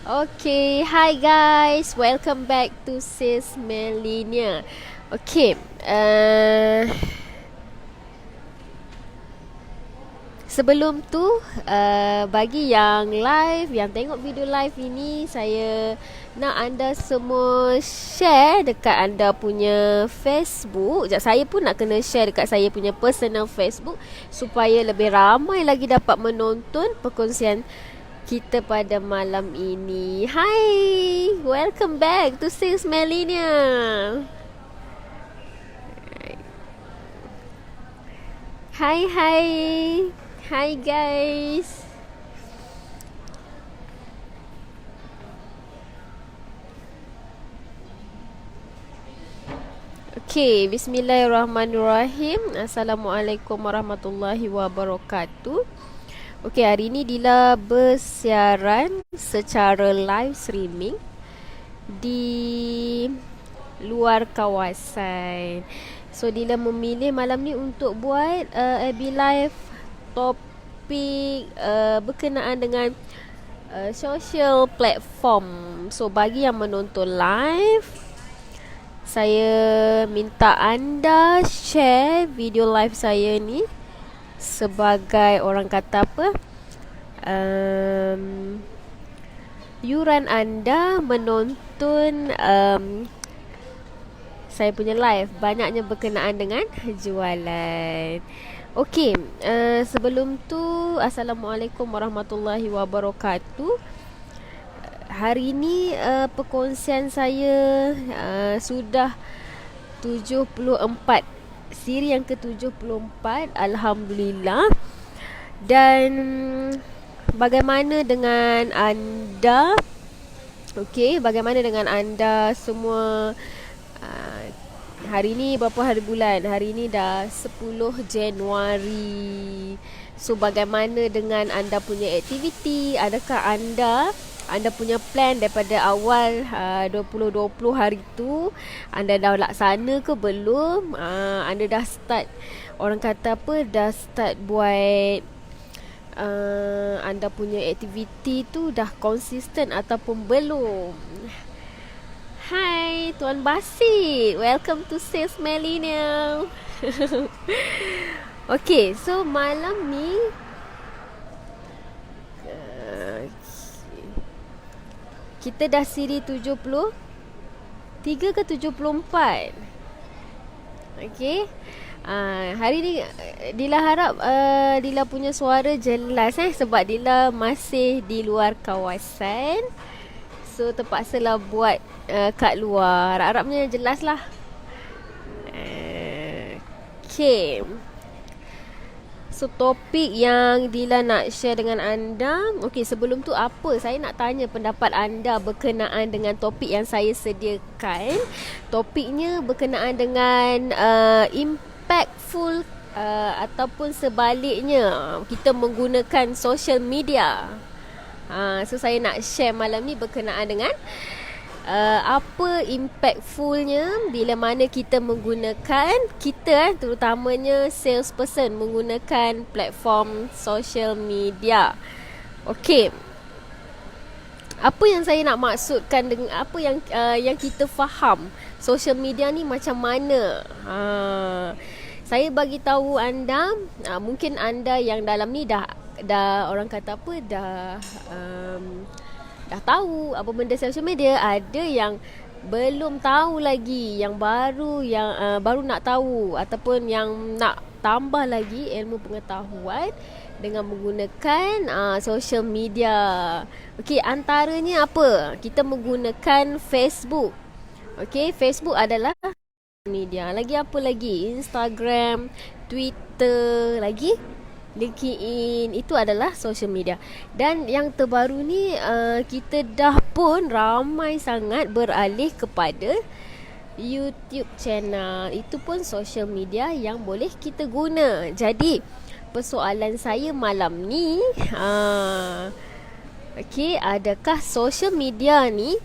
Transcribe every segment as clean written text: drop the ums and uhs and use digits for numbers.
Okay, hi guys, welcome back to Sis Melina. Okay, sebelum tu bagi yang live, yang tengok video live ini, saya nak anda semua share dekat anda punya Facebook. Sekejap, saya pun nak kena share dekat saya punya personal Facebook supaya lebih ramai lagi dapat menonton perkongsian kita pada malam ini. Hai, welcome back to Sis Melina. Hai, hai. Hai guys. Okay, bismillahirrahmanirrahim. Assalamualaikum warahmatullahi wabarakatuh. Okay, hari ini Dila bersiaran secara live streaming di luar kawasan. So Dila memilih malam ni untuk buat AB Live topik berkenaan dengan social platform. So bagi yang menonton live, saya minta anda share video live saya ni sebagai orang kata apa, yuran anda menonton saya punya live, banyaknya berkenaan dengan jualan. Okey, sebelum tu Assalamualaikum warahmatullahi wabarakatuh. Hari ni perkongsian saya sudah 74, siri yang ke-74, alhamdulillah. Dan bagaimana dengan anda? Okey, bagaimana dengan anda semua? Hari ni berapa hari bulan? Hari ni dah 10 Januari. So bagaimana dengan anda punya aktiviti? Adakah anda punya plan daripada awal 2020 hari tu, anda dah laksana ke belum? Anda dah start, orang kata apa, dah start buat anda punya aktiviti tu dah konsisten ataupun belum? Hai Tuan Basit, welcome to Sis Melina. Okay, so malam ni kita dah siri 73 ke 74. Okay, hari ni Dila harap Dila punya suara jelas sebab Dila masih di luar kawasan. So terpaksalah buat kat luar. Harap-harapnya jelas lah. Okay, so topik yang Dila nak share dengan anda. Okay, sebelum tu apa, saya nak tanya pendapat anda berkenaan dengan topik yang saya sediakan. Topiknya berkenaan dengan impactful ataupun sebaliknya kita menggunakan social media. So saya nak share malam ni berkenaan dengan apa impactfulnya bila mana kita menggunakan, kita terutamanya salesperson menggunakan platform social media. Okey, apa yang saya nak maksudkan dengan apa yang kita faham social media ni macam mana? Saya bagi tahu anda, mungkin anda yang dalam ni dah orang kata apa, dah tahu apa benda social media. Ada yang belum tahu lagi, yang baru nak tahu ataupun yang nak tambah lagi ilmu pengetahuan dengan menggunakan social media. Okey, antaranya apa? Kita menggunakan Facebook. Okey, Facebook adalah media. Lagi apa lagi? Instagram, Twitter, lagi LinkedIn, itu adalah social media. Dan yang terbaru ni kita dah pun ramai sangat beralih kepada YouTube channel. Itu pun social media yang boleh kita guna. Jadi persoalan saya malam ni, okey, adakah social media ni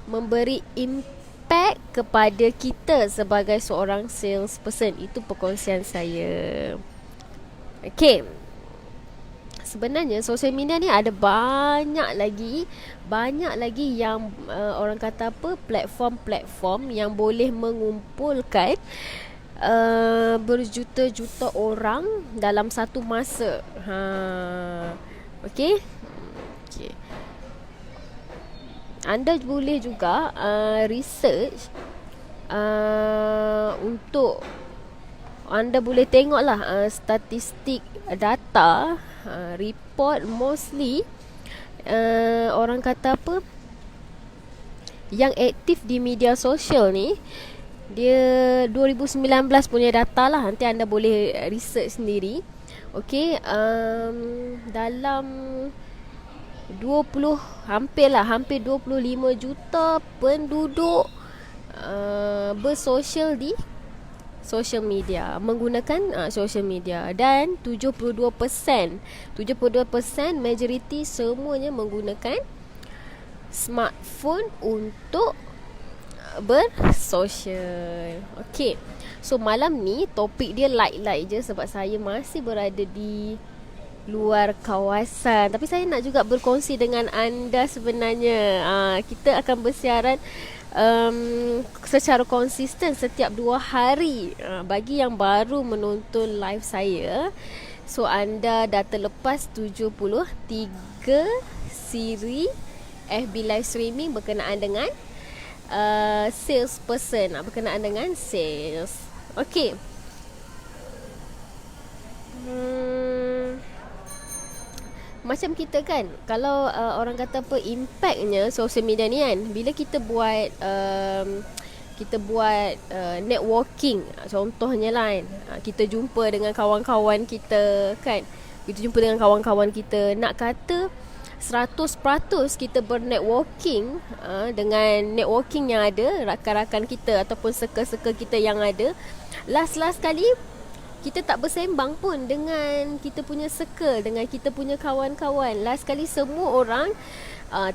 memberi impact kepada kita sebagai seorang salesperson? Itu perkongsian saya. Okay, sebenarnya social media ni ada banyak lagi yang orang kata apa, platform-platform yang boleh mengumpulkan berjuta-juta orang dalam satu masa. Okey. Okey. Anda boleh juga research untuk anda boleh tengoklah statistik data, report mostly orang kata apa, yang aktif di media sosial ni, dia 2019 punya data lah. Nanti anda boleh research sendiri. Okey, dalam hampir 25 juta penduduk bersosial di social media, menggunakan social media, dan 72% majoriti semuanya menggunakan smartphone untuk bersosial. Okey. So malam ni topik dia light je sebab saya masih berada di luar kawasan, tapi saya nak juga berkongsi dengan anda sebenarnya. Kita akan bersiaran secara konsisten setiap 2 hari. Bagi yang baru menonton live saya, so anda dah terlepas 73 siri FB live streaming berkenaan dengan salesperson, berkenaan dengan sales. Okey. Macam kita kan, kalau orang kata apa, impactnya social media ni kan, bila kita buat networking, contohnya lah kan, kita jumpa dengan kawan-kawan kita kan, nak kata 100% kita bernetworking dengan networking yang ada, rakan-rakan kita ataupun circle-circle kita yang ada. Last kali kita tak bersembang pun dengan kita punya circle, dengan kita punya kawan-kawan. Last kali semua orang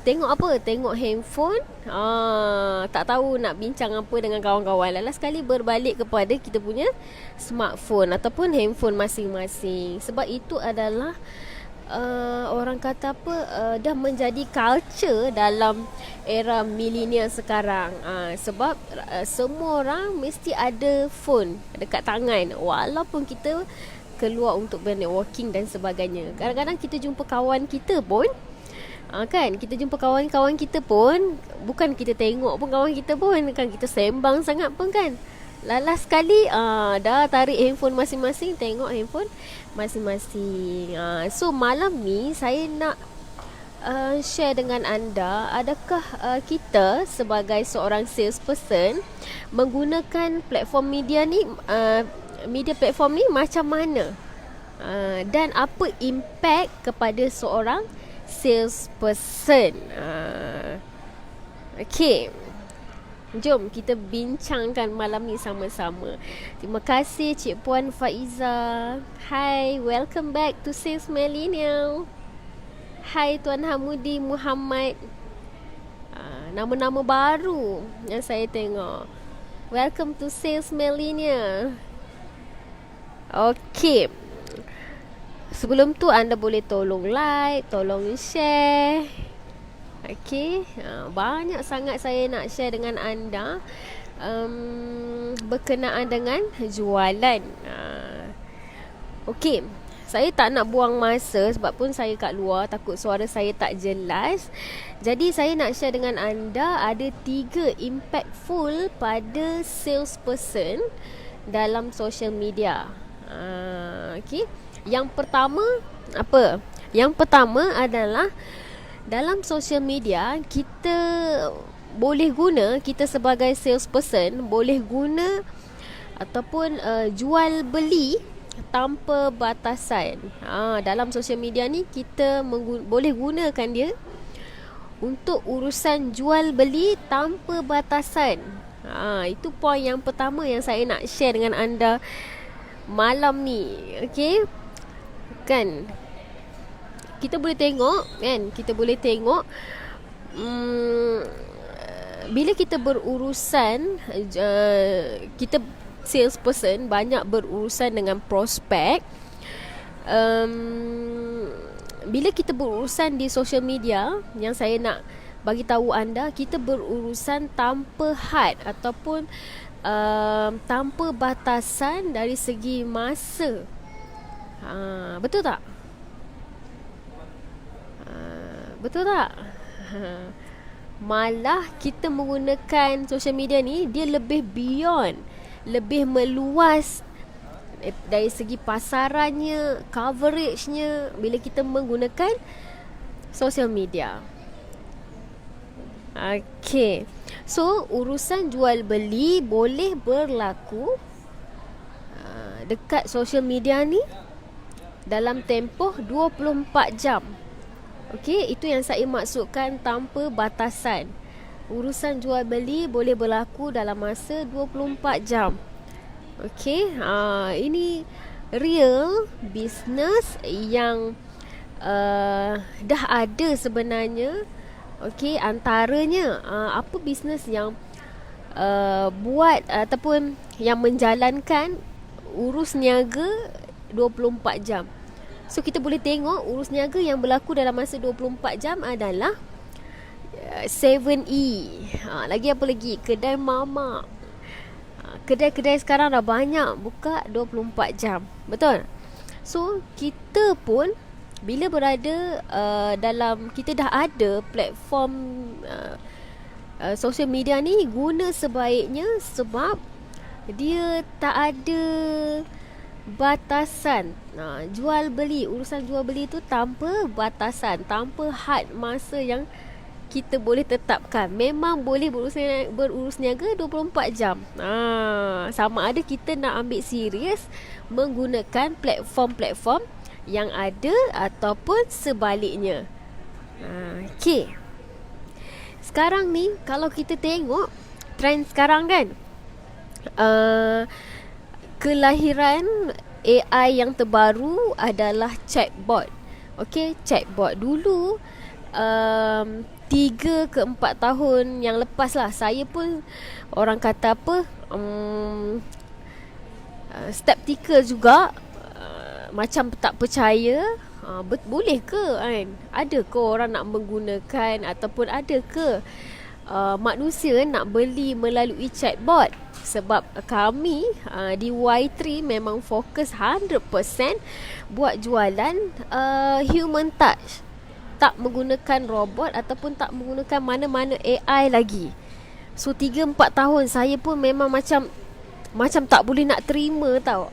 tengok apa? Tengok handphone. Tak tahu nak bincang apa dengan kawan-kawan. Last kali berbalik kepada kita punya smartphone ataupun handphone masing-masing. Sebab itu adalah orang kata apa, dah menjadi culture dalam era milenial sekarang. Sebab semua orang mesti ada phone dekat tangan, walaupun kita keluar untuk bernetworking dan sebagainya. Kadang-kadang kita jumpa kawan kita pun kan, kita jumpa kawan-kawan kita pun bukan kita tengok pun kawan kita pun kan, kita sembang sangat pun kan. Last sekali dah tarik handphone masing-masing, tengok handphone masing-masing. So malam ni saya nak share dengan anda, adakah kita sebagai seorang salesperson menggunakan platform media ni, media platform ni macam mana, dan apa impact kepada seorang salesperson. Okay, jom kita bincangkan malam ni sama-sama. Terima kasih Cik Puan Faiza. Hai, welcome back to Sales Millennial. Hai Tuan Hamudi Muhammad. Nama-nama baru yang saya tengok. Welcome to Sales Millennial. Okay, sebelum tu anda boleh tolong like, tolong share. Okay, banyak sangat saya nak share dengan anda berkenaan dengan jualan. Okay, saya tak nak buang masa sebab pun saya kat luar, takut suara saya tak jelas. Jadi saya nak share dengan anda ada 3 impactful pada salesperson dalam social media. Okay, yang pertama apa? Yang pertama adalah dalam social media kita boleh guna, kita sebagai salesperson boleh guna ataupun jual beli tanpa batasan. Dalam social media ni kita boleh gunakan dia untuk urusan jual beli tanpa batasan. Itu poin yang pertama yang saya nak share dengan anda malam ni. Okay, kan, kita boleh tengok kan, bila kita berurusan, kita salesperson banyak berurusan dengan prospek, bila kita berurusan di social media, yang saya nak bagi tahu anda, kita berurusan tanpa had ataupun tanpa batasan dari segi masa. Betul tak? Betul tak? Malah kita menggunakan social media ni, dia lebih beyond, lebih meluas dari segi pasarannya, coveragenya bila kita menggunakan social media. Okay, so urusan jual beli boleh berlaku dekat social media ni dalam tempoh 24 jam. Okey, itu yang saya maksudkan tanpa batasan. Urusan jual beli boleh berlaku dalam masa 24 jam. Okey, ini real business yang dah ada sebenarnya. Okey, antaranya apa bisnes yang buat ataupun yang menjalankan urus niaga 24 jam. So kita boleh tengok urus niaga yang berlaku dalam masa 24 jam adalah 7E. Lagi apa lagi? Kedai mamak. Kedai-kedai sekarang dah banyak buka 24 jam. Betul? So kita pun bila berada dalam, kita dah ada platform social media ni, guna sebaiknya, sebab dia tak ada batasan. Jual beli, urusan jual beli tu tanpa batasan, tanpa had masa yang kita boleh tetapkan. Memang boleh berurus niaga 24 jam. Sama ada kita nak ambil serius menggunakan platform-platform yang ada ataupun sebaliknya. Okay, sekarang ni kalau kita tengok trend sekarang kan, kelahiran AI yang terbaru adalah chatbot. Okay, chatbot dulu 3 ke 4 tahun yang lepas lah, saya pun orang kata apa, skeptikal juga, macam tak percaya. Boleh ke kan? Ada ke orang nak menggunakan, ataupun ada ke manusia nak beli melalui chatbot? Sebab kami di Y3 memang fokus 100% buat jualan human touch, tak menggunakan robot ataupun tak menggunakan mana-mana AI lagi. So 3-4 tahun saya pun memang macam tak boleh nak terima tau.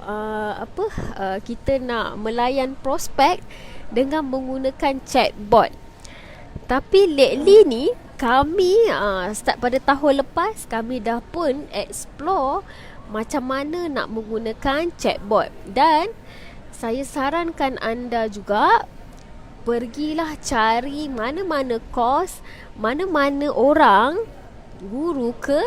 Kita nak melayan prospek dengan menggunakan chatbot. Tapi lately ni kami start pada tahun lepas, kami dah pun explore macam mana nak menggunakan chatbot. Dan saya sarankan anda juga, pergilah cari mana-mana course, mana-mana orang, guru ke,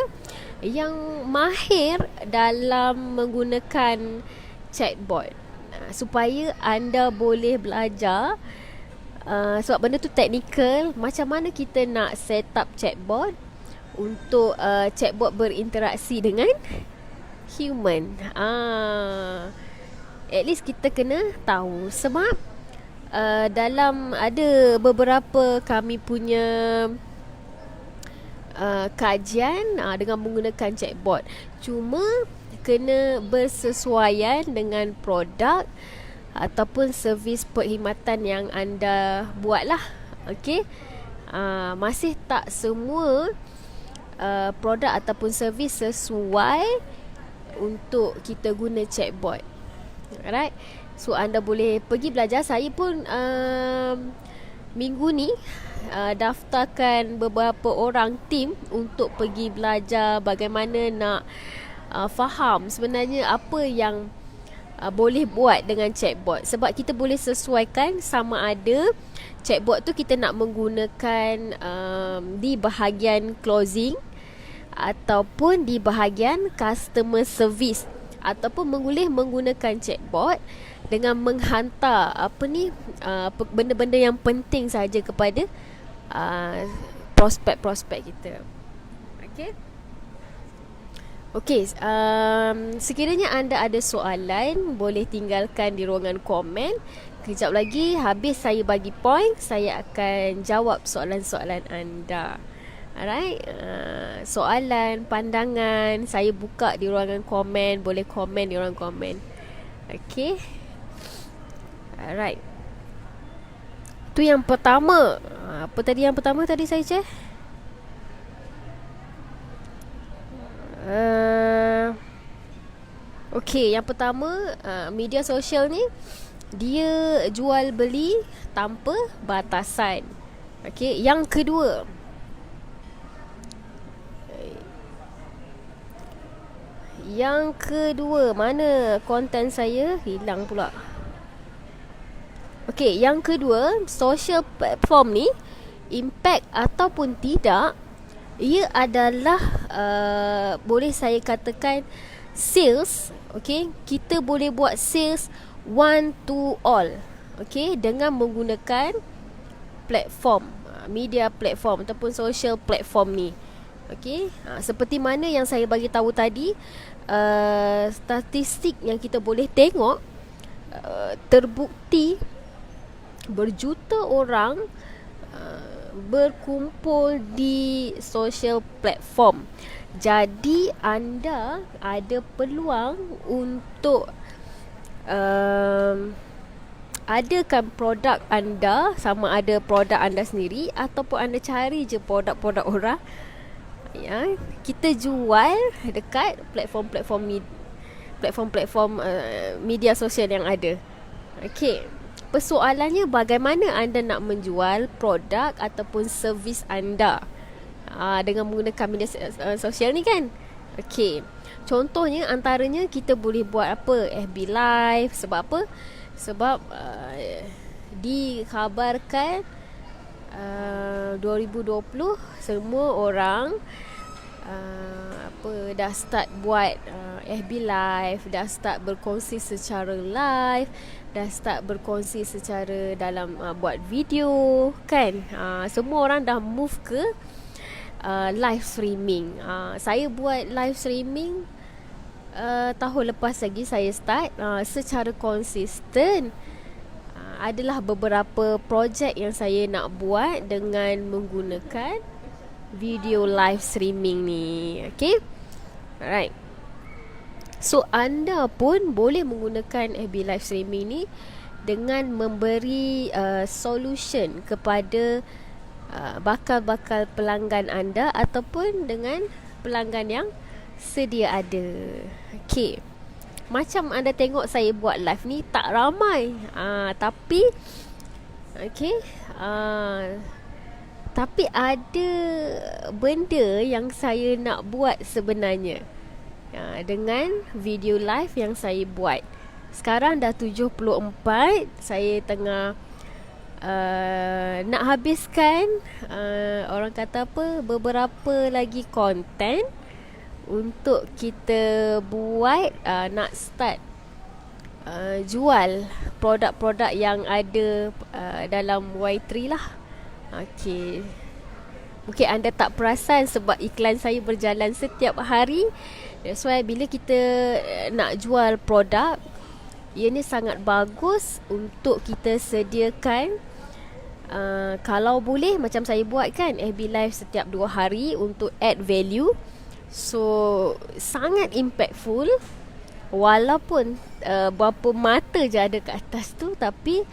yang mahir dalam menggunakan chatbot, supaya anda boleh belajar. Sebab benda tu teknikal, macam mana kita nak set up chatbot untuk chatbot berinteraksi dengan human. At least kita kena tahu. Sebab dalam ada beberapa kami punya kajian dengan menggunakan chatbot, cuma kena bersesuaian dengan produk ataupun servis perkhidmatan yang anda buat lah. Okay, masih tak semua produk ataupun servis sesuai untuk kita guna chatbot. Alright, so anda boleh pergi belajar. Saya pun minggu ni daftarkan beberapa orang tim untuk pergi belajar bagaimana nak faham sebenarnya apa yang boleh buat dengan chatbot. Sebab kita boleh sesuaikan sama ada chatbot tu kita nak menggunakan di bahagian closing ataupun di bahagian customer service, ataupun boleh menggunakan chatbot dengan menghantar benda-benda yang penting saja kepada prospek-prospek kita. Okay. Okey, sekiranya anda ada soalan, boleh tinggalkan di ruangan komen. Kejap lagi habis saya bagi point, saya akan jawab soalan-soalan anda. Alright, soalan, pandangan, saya buka di ruangan komen, boleh komen di ruangan komen. Okey. Alright. Tu yang pertama. Apa tadi yang pertama tadi saya cek? Okey, yang pertama, media sosial ni dia jual beli tanpa batasan. Okey, yang kedua, mana konten saya hilang pula. Okey, yang kedua, social platform ni impact ataupun tidak, ia adalah boleh saya katakan sales. Okey, kita boleh buat sales one to all. Okey, dengan menggunakan platform, media platform ataupun social platform ni. Okey, seperti mana yang saya bagi tahu tadi, statistik yang kita boleh tengok, terbukti berjuta orang berkumpul di social platform. Jadi anda ada peluang untuk adakan produk anda, sama ada produk anda sendiri ataupun anda cari je produk-produk orang, ya, kita jual dekat platform media sosial yang ada. Okey, persoalannya bagaimana anda nak menjual produk ataupun servis anda dengan menggunakan media sosial ni kan. Okey, contohnya antaranya kita boleh buat apa? FB Live. Sebab apa? Sebab dikhabarkan 2020 semua orang dah start buat FB Live, dah start berkongsi secara live, dah start berkongsi secara dalam buat video kan. Semua orang dah move ke live streaming. Saya buat live streaming tahun lepas lagi saya start secara konsisten. Adalah beberapa projek yang saya nak buat dengan menggunakan video live streaming ni. Okay, alright. So anda pun boleh menggunakan FB live streaming ni dengan memberi solution kepada bakal-bakal pelanggan anda ataupun dengan pelanggan yang sedia ada. Okay, macam anda tengok saya buat live ni tak ramai, tapi okay, tapi ada benda yang saya nak buat sebenarnya dengan video live yang saya buat. Sekarang dah 74, saya tengah nak habiskan orang kata apa, beberapa lagi konten untuk kita buat, nak start jual produk-produk yang ada dalam Y3 lah. Okey, mungkin anda tak perasan sebab iklan saya berjalan setiap hari. That's why bila kita nak jual produk, ia ni sangat bagus untuk kita sediakan. Kalau boleh macam saya buat kan, FB Live setiap 2 hari untuk add value. So sangat impactful. Walaupun berapa mata je ada kat atas tu, tapi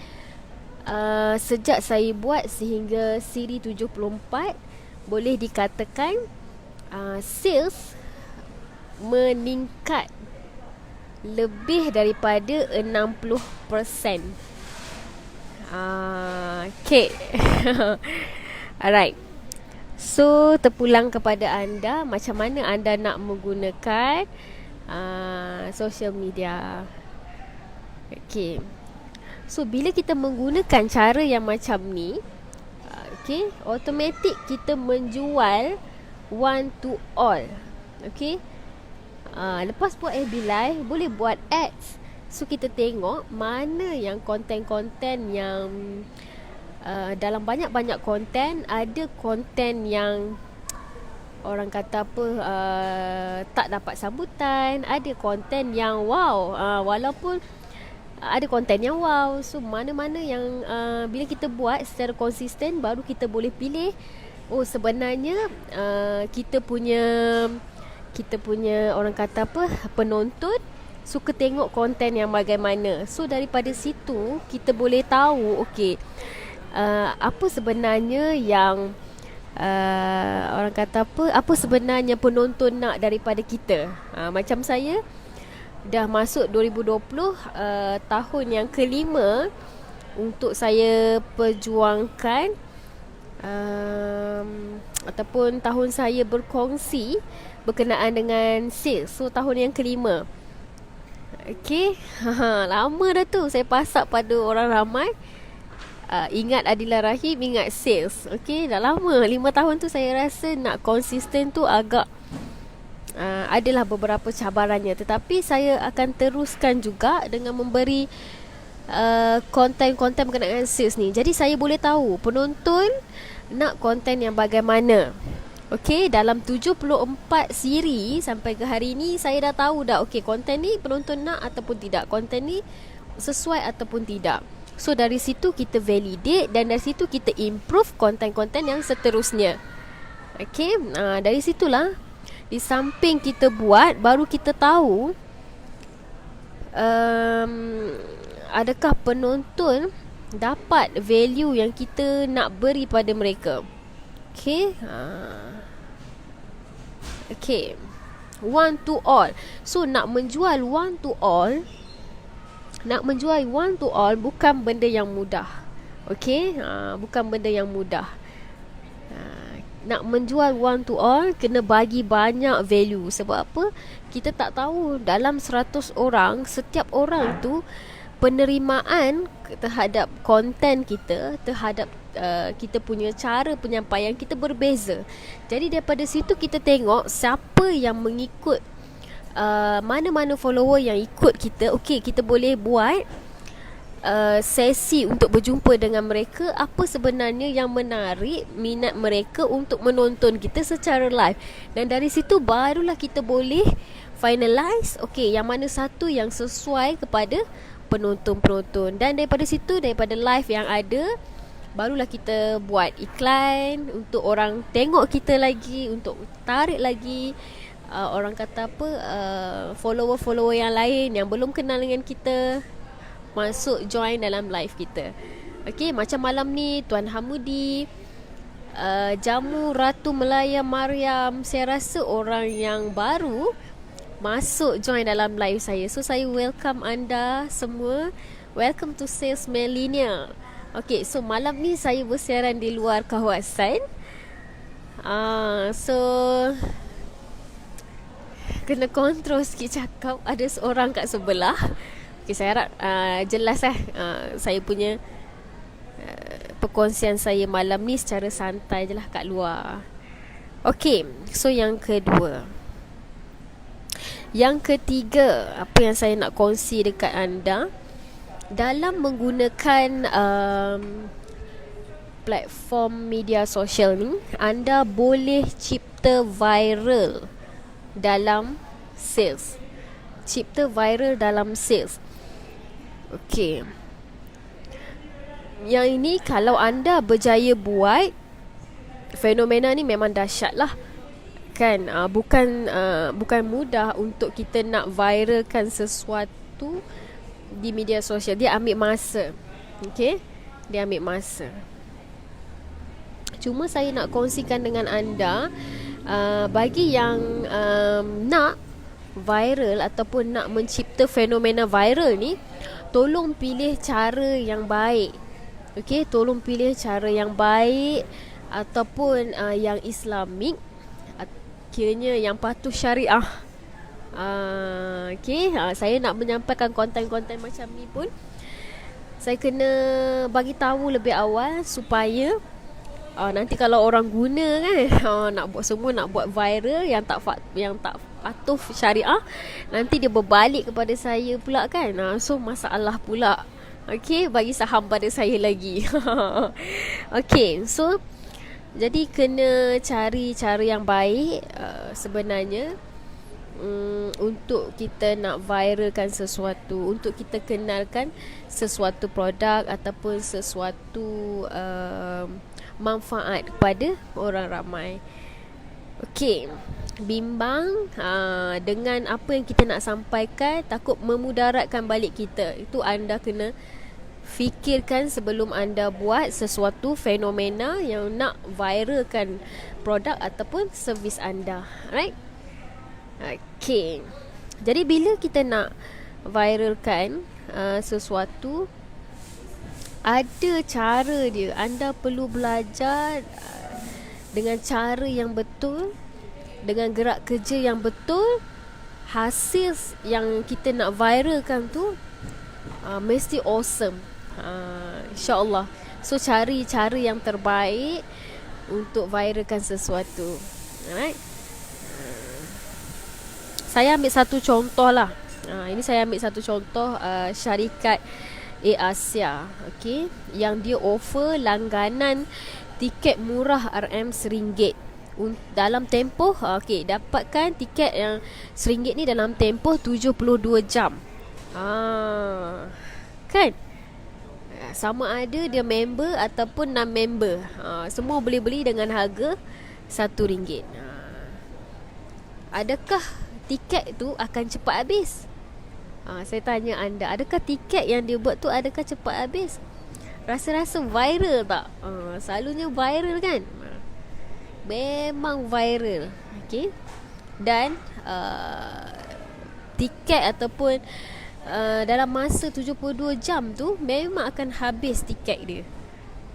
sejak saya buat sehingga siri 74, boleh dikatakan sales meningkat lebih daripada 60%. Okay. Alright. So terpulang kepada anda, macam mana anda nak menggunakan social media. Okay. So bila kita menggunakan cara yang macam ni, okay, automatik kita menjual one to all. Okay. Lepas buat FB Live, boleh buat ads. So kita tengok mana yang konten-konten yang dalam banyak-banyak konten, ada konten yang orang kata apa, tak dapat sambutan. Ada konten yang wow, walaupun ada konten yang wow. So mana-mana yang bila kita buat secara konsisten, baru kita boleh pilih, oh sebenarnya kita punya orang kata apa, penonton suka tengok konten yang bagaimana. So daripada situ kita boleh tahu okey, apa sebenarnya yang orang kata apa sebenarnya penonton nak daripada kita. Macam saya dah masuk 2020, tahun yang kelima untuk saya perjuangkan, ataupun tahun saya berkongsi berkenaan dengan sales. So tahun yang kelima. Okay. Lama dah tu saya pasak pada orang ramai. Ingat Adila Rahim, ingat sales. Okay, dah lama. 5 tahun tu saya rasa nak konsisten tu agak adalah beberapa cabarannya. Tetapi saya akan teruskan juga dengan memberi konten-konten berkenaan sales ni. Jadi saya boleh tahu penonton nak konten yang bagaimana. Okey, dalam 74 siri sampai ke hari ni saya dah tahu dah, okey, konten ni penonton nak ataupun tidak, konten ni sesuai ataupun tidak. So dari situ kita validate dan dari situ kita improve konten-konten yang seterusnya. Okey, dari situlah di samping kita buat, baru kita tahu adakah penonton dapat value yang kita nak beri pada mereka. Okey. Okay, one to all. So nak menjual one to all, bukan benda yang mudah. Okay, bukan benda yang mudah. Nak menjual one to all, kena bagi banyak value. Sebab apa? Kita tak tahu dalam 100 orang, setiap orang tu penerimaan terhadap konten kita, terhadap kita punya cara penyampaian kita berbeza. Jadi daripada situ kita tengok siapa yang mengikut, mana-mana follower yang ikut kita. Okey, kita boleh buat sesi untuk berjumpa dengan mereka. Apa sebenarnya yang menarik minat mereka untuk menonton kita secara live. Dan dari situ barulah kita boleh finalize, okey, yang mana satu yang sesuai kepada penonton-penonton. Dan daripada situ, daripada live yang ada, barulah kita buat iklan untuk orang tengok kita lagi, untuk tarik lagi orang kata apa, follower-follower yang lain yang belum kenal dengan kita masuk join dalam live kita. Okey, macam malam ni Tuan Hamudi, Jamu Ratu Melaya Mariam, saya rasa orang yang baru masuk join dalam live saya. So saya welcome anda semua. Welcome to Sales Millennial. Okay, so malam ni saya bersiaran di luar kawasan. So kena kontrol sikit cakap. Ada seorang kat sebelah. Okay, saya harap jelas saya punya perkongsian saya malam ni secara santai je lah kat luar. Okay, so yang kedua. Yang ketiga, apa yang saya nak kongsi dekat anda, dalam menggunakan platform media sosial ni, anda boleh cipta viral dalam sales. Cipta viral dalam sales. Okey. Yang ini kalau anda berjaya buat, fenomena ni memang dahsyat lah. Kan, bukan mudah untuk kita nak viralkan sesuatu di media sosial. Dia ambil masa. Okay, dia ambil masa. Cuma saya nak kongsikan dengan anda, bagi yang nak viral ataupun nak mencipta fenomena viral ni, tolong pilih cara yang baik. Okay, tolong pilih cara yang baik ataupun yang Islamik, kiranya yang patuh syariah. Okay, saya nak menyampaikan konten-konten macam ni pun saya kena bagi tahu lebih awal supaya nanti kalau orang guna kan, nak buat semua, nak buat viral yang tak patuh syariah, nanti dia berbalik kepada saya pula kan. So masalah pula. Okay, bagi saham pada saya lagi. Okay, so Jadi kena cari cara yang baik sebenarnya untuk kita nak viralkan sesuatu, untuk kita kenalkan sesuatu produk ataupun sesuatu manfaat kepada orang ramai. Okey, bimbang dengan apa yang kita nak sampaikan, takut memudaratkan balik kita. Itu anda kena fikirkan sebelum anda buat sesuatu fenomena yang nak viralkan produk ataupun servis anda. Right? Okay. Jadi bila kita nak viralkan sesuatu, ada cara dia. Anda perlu belajar dengan cara yang betul, dengan gerak kerja yang betul. Hasil yang kita nak viralkan tu mesti awesome, InsyaAllah. So cari cara yang terbaik untuk viralkan sesuatu. Alright. Saya ambil satu contoh lah. Ini saya ambil satu contoh syarikat AirAsia, okay, yang dia offer langganan tiket murah RM1 dalam tempoh dapatkan tiket yang RM1 ni dalam tempoh 72 jam. Kan? Sama ada dia member ataupun non-member, semua boleh beli dengan harga RM1. Adakah tiket tu akan cepat habis? Saya tanya anda, adakah tiket yang dia buat tu adakah cepat habis? Rasa-rasa viral tak? Selalunya viral kan? Memang viral. Okay? Dan tiket ataupun dalam masa 72 jam tu memang akan habis tiket dia.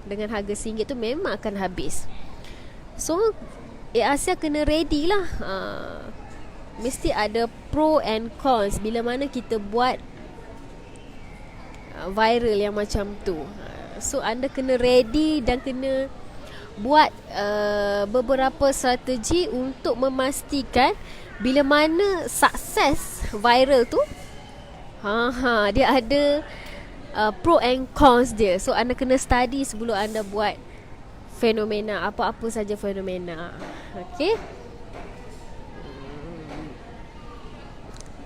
Dengan harga RM1 tu memang akan habis. So Asia kena ready lah. Mesti ada pro and cons bila mana kita buat viral yang macam tu. So anda kena ready dan kena buat beberapa strategi untuk memastikan bila mana sukses viral tu, dia ada pro and cons dia. So anda kena study sebelum anda buat fenomena, apa-apa saja fenomena. Okay.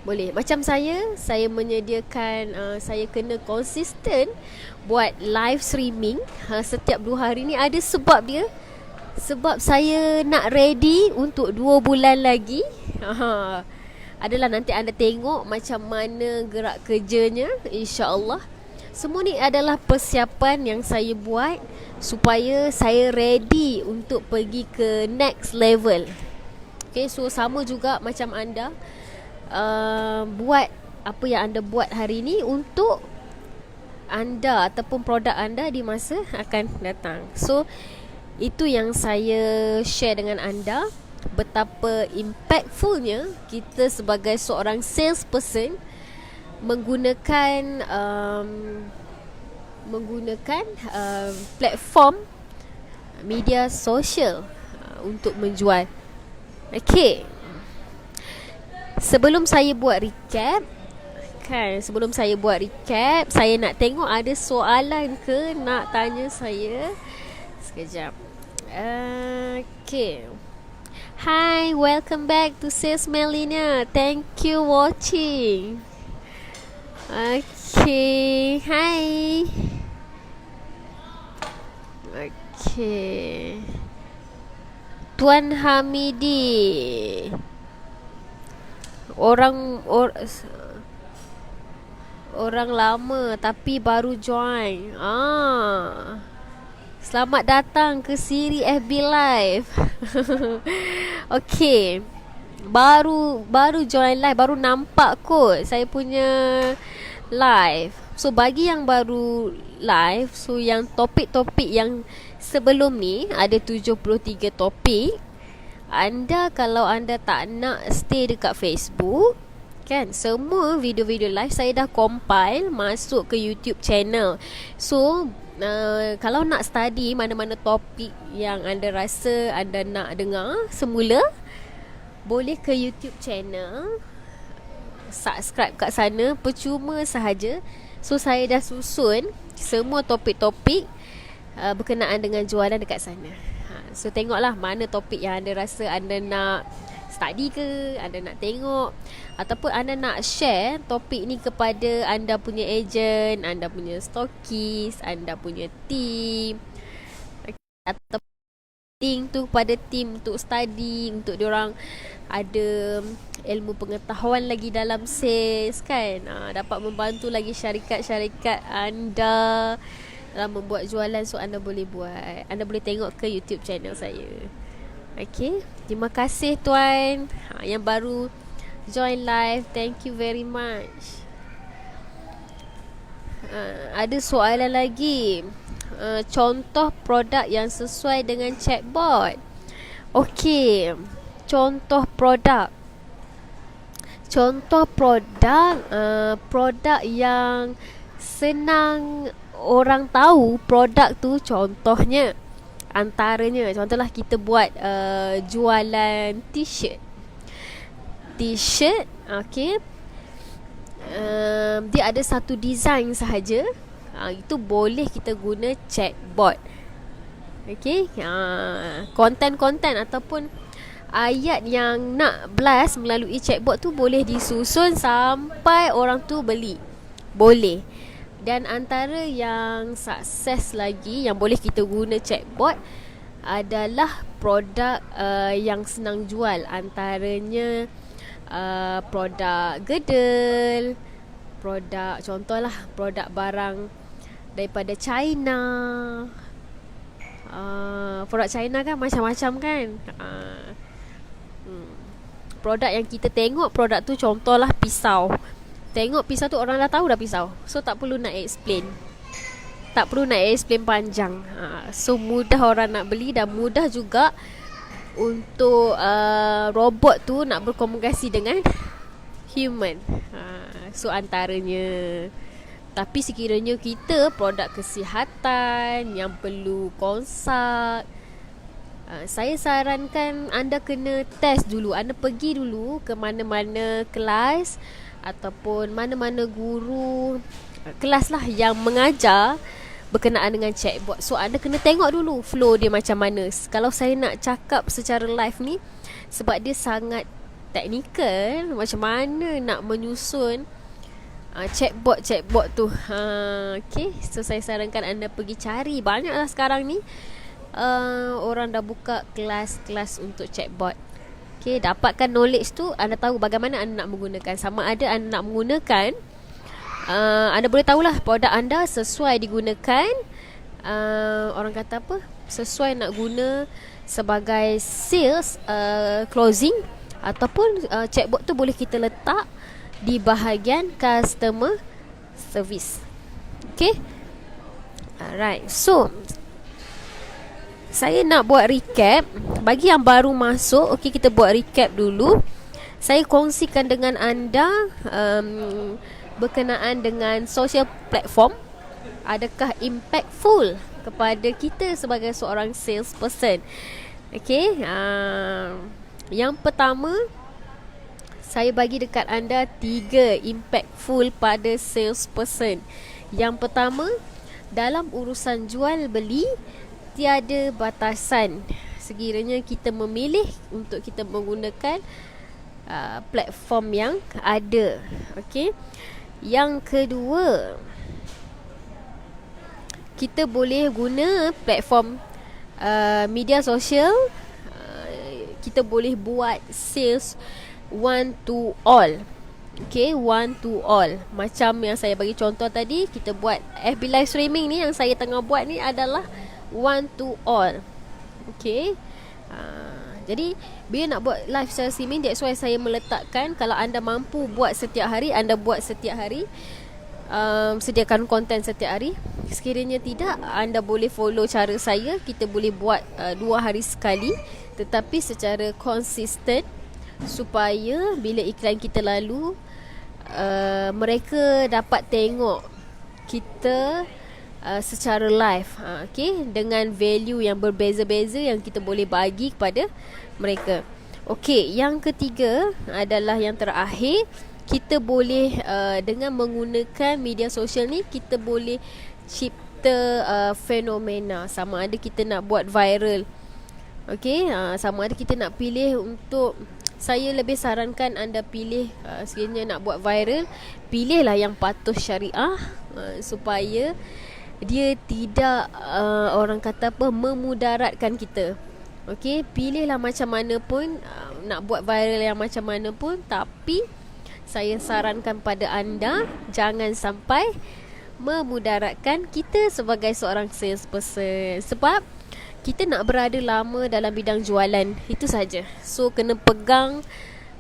Boleh. Macam saya menyediakan, saya kena konsisten buat live streaming setiap 2 hari ni. Ada sebab dia. Sebab saya nak ready untuk 2 bulan lagi. Adalah nanti anda tengok macam mana gerak kerjanya, InsyaAllah. Semua ni adalah persiapan yang saya buat supaya saya ready untuk pergi ke next level. Okay, so sama juga macam anda, buat apa yang anda buat hari ni untuk anda ataupun produk anda di masa akan datang. So itu yang saya share dengan anda, betapa impactfulnya kita sebagai seorang salesperson menggunakan platform media sosial untuk menjual. Okay. Sebelum saya buat recap, saya nak tengok ada soalan ke nak tanya saya. Sekejap. Okay. Hi, welcome back to Sales Melina. Thank you watching. Okay. Hi. Okay. Tuan Hamidi. Orang lama tapi baru join. Selamat datang ke Siri FB Live. Okay, baru join live, baru nampak kot saya punya live. So bagi yang baru live, so yang topik-topik yang sebelum ni ada 73 topik. Anda kalau anda tak nak stay dekat Facebook, kan, semua video-video live saya dah compile masuk ke YouTube channel. So kalau nak study mana-mana topik yang anda rasa anda nak dengar semula, boleh ke YouTube channel, subscribe kat sana, percuma sahaja. So saya dah susun semua topik-topik berkenaan dengan jualan dekat sana. So tengoklah mana topik yang anda rasa anda nak study ke, anda nak tengok, ataupun anda nak share topik ni kepada anda punya agent, anda punya stockist, anda punya team, atau link tu pada team untuk study, untuk diorang ada ilmu pengetahuan lagi dalam sales kan. Dapat membantu lagi syarikat-syarikat anda dalam membuat jualan. So anda boleh buat, anda boleh tengok ke YouTube channel saya. Okay, terima kasih tuan yang baru join live. Thank you very much. Ada soalan lagi. Contoh produk yang sesuai dengan chatbot. Okay, contoh produk. Produk yang senang orang tahu produk tu. Contohnya, antaranya, contohlah kita buat jualan t-shirt. Okay, dia ada satu design sahaja. Itu boleh kita guna chatbot. Okay, konten-konten ataupun ayat yang nak blast melalui chatbot tu boleh disusun sampai orang tu beli. Boleh. Dan antara yang sukses lagi yang boleh kita guna chatbot adalah produk yang senang jual. Antaranya produk gedel, contohlah produk barang daripada China. Produk China kan macam-macam kan. Produk yang kita tengok, produk tu contohlah pisau. Tengok pisau tu orang dah tahu dah pisau. So tak perlu nak explain. Tak perlu nak explain panjang. So mudah orang nak beli dan mudah juga untuk robot tu nak berkomunikasi dengan human. So antaranya. Tapi sekiranya kita produk kesihatan yang perlu konsult, saya sarankan anda kena test dulu. Anda pergi dulu ke mana-mana kelas ataupun mana-mana guru kelas lah yang mengajar berkenaan dengan chatbot. So anda kena tengok dulu flow dia macam mana. Kalau saya nak cakap secara live ni, sebab dia sangat teknikal, macam mana nak menyusun chatbot tu. Okay, so saya sarankan anda pergi cari. Banyaklah sekarang ni orang dah buka kelas-kelas untuk chatbot. Okay, dapatkan knowledge tu, anda tahu bagaimana anda nak menggunakan. Sama ada anda nak menggunakan, anda boleh tahulah produk anda sesuai digunakan, orang kata apa, sesuai nak guna sebagai sales closing, ataupun chatbot tu boleh kita letak di bahagian customer service. Okay, alright. So saya nak buat recap bagi yang baru masuk. Okay, kita buat recap dulu. Saya kongsikan dengan anda berkenaan dengan social platform. Adakah impactful kepada kita sebagai seorang salesperson? Okay, yang pertama, saya bagi dekat anda 3 impactful pada salesperson. Yang pertama, dalam urusan jual beli, tiada batasan sekiranya kita memilih untuk kita menggunakan platform yang ada. Okey. Yang kedua, kita boleh guna platform media sosial. Kita boleh buat sales one to all. Okay, one to all. Macam yang saya bagi contoh tadi, kita buat FB live streaming ni, yang saya tengah buat ni adalah one to all. Okay, jadi bila nak buat live secara streaming, that's why saya meletakkan, kalau anda mampu buat setiap hari, anda buat setiap hari, sediakan konten setiap hari. Sekiranya tidak, anda boleh follow cara saya. Kita boleh buat 2 hari sekali, tetapi secara konsisten, supaya bila iklan kita lalu, mereka dapat tengok kita secara live, okay, dengan value yang berbeza-beza yang kita boleh bagi kepada mereka. Okay, yang ketiga adalah yang terakhir, kita boleh dengan menggunakan media sosial ni, kita boleh cipta fenomena. Sama ada kita nak buat viral Okey, sama ada kita nak pilih untuk, saya lebih sarankan anda pilih, sekiranya nak buat viral, pilihlah yang patuh syariah, supaya dia tidak, orang kata apa, memudaratkan kita. Okey, pilihlah macam mana pun, nak buat viral yang macam mana pun, tapi saya sarankan pada anda jangan sampai memudaratkan kita sebagai seorang salesperson. Sebab kita nak berada lama dalam bidang jualan, itu saja. So kena pegang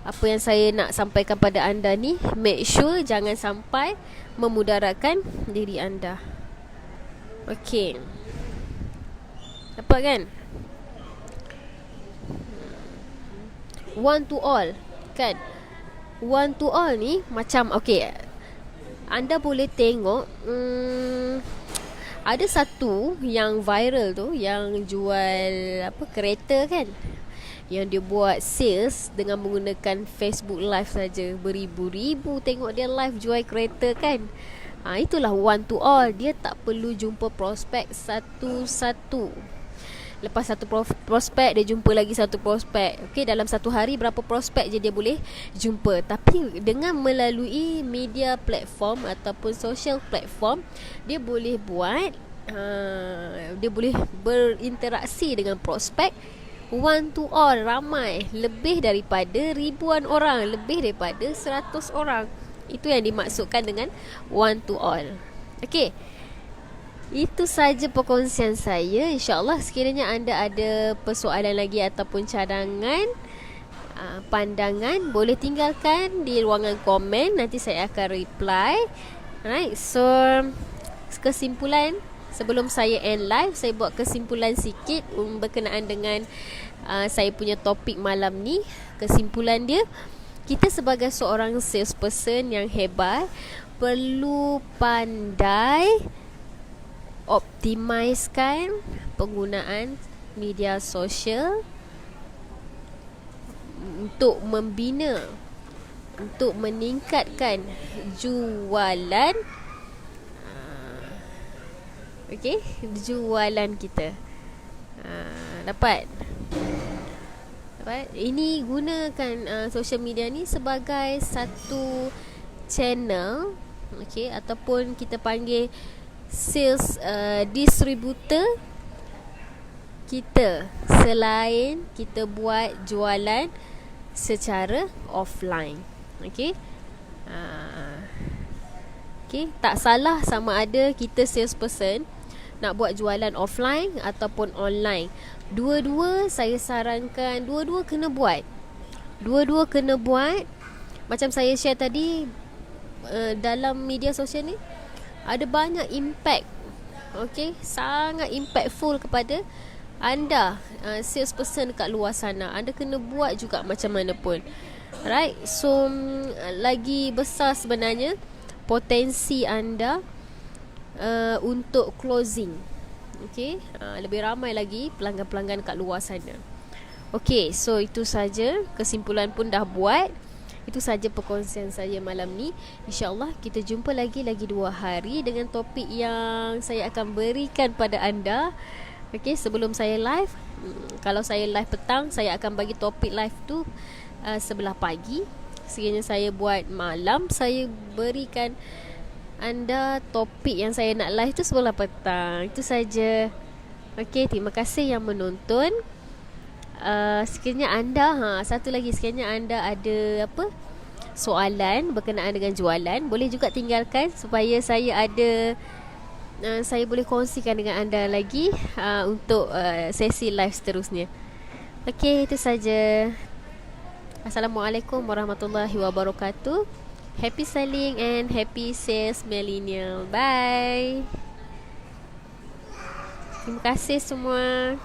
apa yang saya nak sampaikan pada anda ni. Make sure jangan sampai memudaratkan diri anda. Okey, dapat kan? One to all, kan? One to all ni macam, okey, anda boleh tengok, ada satu yang viral tu, yang jual apa, kereta kan, yang dia buat sales dengan menggunakan Facebook Live saja. Beribu-ribu tengok dia live jual kereta kan. Itulah one to all. Dia tak perlu jumpa prospek satu-satu. Lepas satu prospek, dia jumpa lagi satu prospek. Okey, dalam satu hari berapa prospek je dia boleh jumpa. Tapi dengan melalui media platform ataupun social platform, dia boleh buat, dia boleh berinteraksi dengan prospek one to all, ramai, lebih daripada ribuan orang, lebih daripada 100 orang. Itu yang dimaksudkan dengan one to all. Okey, itu saja perkongsian saya. InsyaAllah sekiranya anda ada persoalan lagi ataupun cadangan, pandangan, boleh tinggalkan di ruangan komen. Nanti saya akan reply. Alright, so kesimpulan, sebelum saya end live, saya buat kesimpulan sikit berkenaan dengan saya punya topik malam ni. Kesimpulan dia, kita sebagai seorang salesperson yang hebat perlu pandai optimiskan penggunaan media sosial untuk membina, untuk meningkatkan jualan, okey, jualan kita. Dapat? Ini gunakan social media ni sebagai satu channel, okey, ataupun kita panggil sales distributor kita, selain kita buat jualan secara offline. Okey, okey, tak salah sama ada kita salesperson nak buat jualan offline ataupun online. Dua-dua saya sarankan, dua-dua kena buat. Dua-dua kena buat. Macam saya share tadi, dalam media sosial ni ada banyak impact. Okey, sangat impactful kepada anda, salesperson kat luar sana. Anda kena buat juga macam mana pun. Right? So lagi besar sebenarnya potensi anda untuk closing. Okey, lebih ramai lagi pelanggan-pelanggan kat luar sana. Okey, so itu saja. Kesimpulan pun dah buat. Itu saja perkongsian saya malam ni. InsyaAllah kita jumpa lagi 2 hari dengan topik yang saya akan berikan pada anda. Okey, sebelum saya live, kalau saya live petang, saya akan bagi topik live tu sebelah pagi. Sekiranya saya buat malam, saya berikan anda topik yang saya nak live tu sebelah petang. Itu saja. Okey, terima kasih yang menonton. Sekiranya anda, satu lagi, sekiranya anda ada apa soalan berkenaan dengan jualan, boleh juga tinggalkan supaya saya ada, saya boleh kongsikan dengan anda lagi untuk sesi live seterusnya. Okey, itu saja. Assalamualaikum warahmatullahi wabarakatuh. Happy selling and happy sales millennial. Bye. Terima kasih semua.